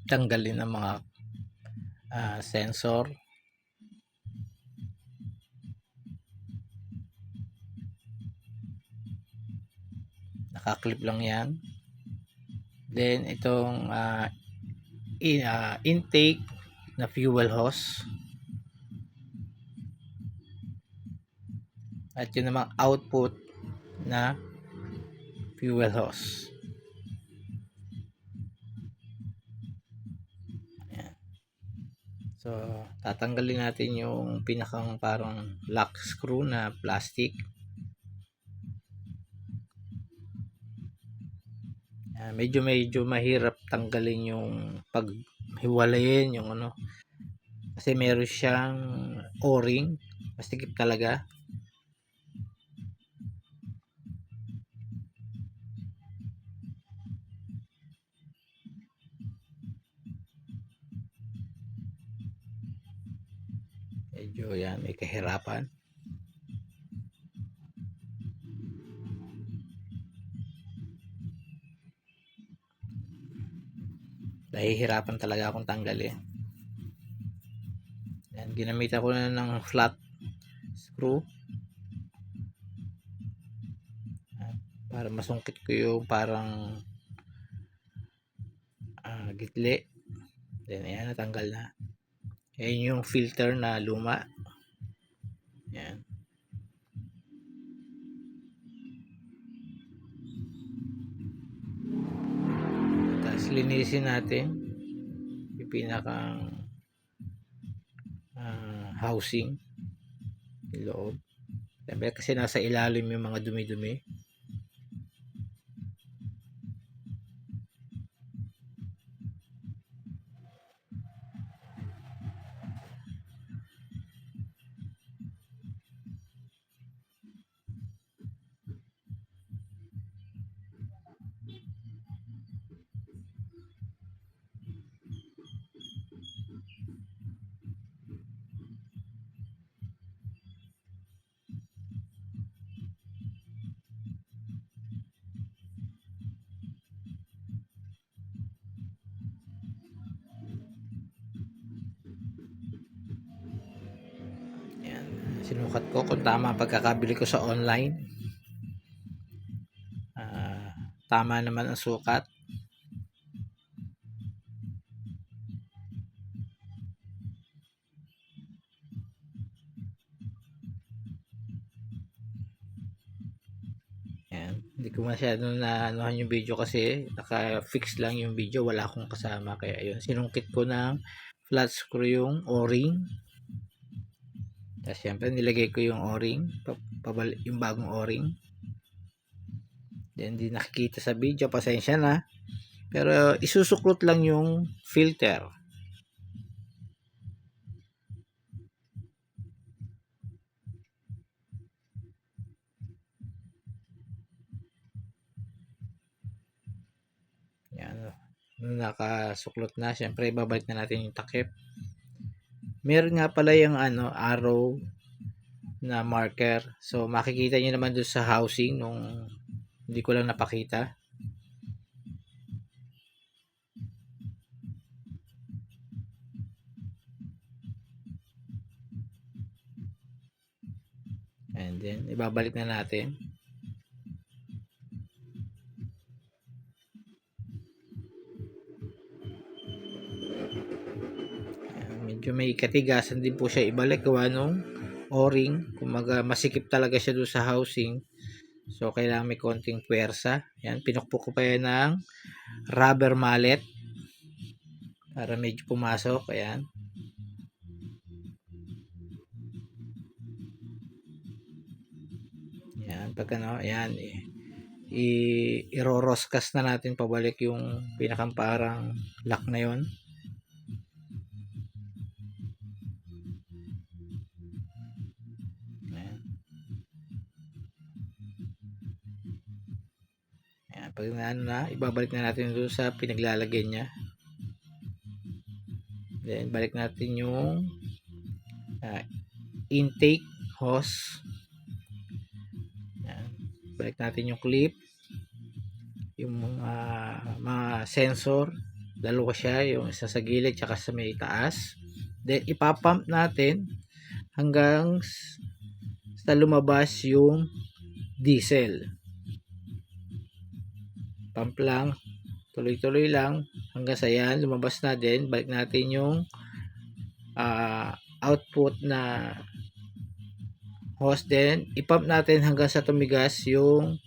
tanggalin ang mga sensor. Nakaklip lang yan. Then itong intake na fuel hose, at yun namang output na fuel hose. Ayan. So tatanggalin natin yung pinakang parang lock screw na plastic. Medyo mahirap tanggalin yung paghiwalayin yung ano, kasi meron siyang o-ring, masikip talaga. Medyo yan, may kahirapan. Nahihirapan talaga akong tanggalin. Yan, ginamitan ko na ng flat screw para masungkit ko yung parang gitli. Then ayan, natanggal na. Ayan yung filter na luma. Ayan. Tapos linisin natin yung pinakang housing, yung loob. Kasi nasa ilalim yung mga dumi-dumi. Ayan. Sinukat ko kung tama ang pagkakabili ko sa online. Tama naman ang sukat. Ayan. Hindi ko masyado na anuhan yung video kasi naka-fix lang yung video, wala akong kasama, kaya yun, sinungkit ko ng flat screw yung o-ring. Tapos syempre nilagay ko yung o-ring, yung bagong o-ring. Then hindi nakikita sa video, pasensya na, pero isusuklot lang yung filter. Yan, nakasuklot na. Syempre babalik na natin yung takip. Meron nga pala yung arrow na marker, so makikita nyo naman doon sa housing nung hindi ko lang napakita. And then ibabalik na natin. Medyo may katigasan din po siya ibalik, gawa nung o-ring. Kumaga masikip talaga siya doon sa housing, so kailangan may konting puwersa. Yan, pinukpok ko pa yan ng rubber mallet para medyo pumasok. Ayan. Yan, pag ayan, iroroskas na natin pabalik yung pinakang parang lock na yon. Ayan, pag ibabalik na natin doon sa pinaglalagyan niya. Then balik natin yung intake hose. Ayan. Balik natin yung clip, yung mga sensor, Dalawa siya, yung isa sa gilid tsaka sa may taas. Then ipapump natin hanggang sa lumabas yung diesel. Pump lang, tuloy-tuloy lang hanggang sa yan lumabas na din. Balik natin yung output na hose, then ipump natin hanggang sa tumigas yung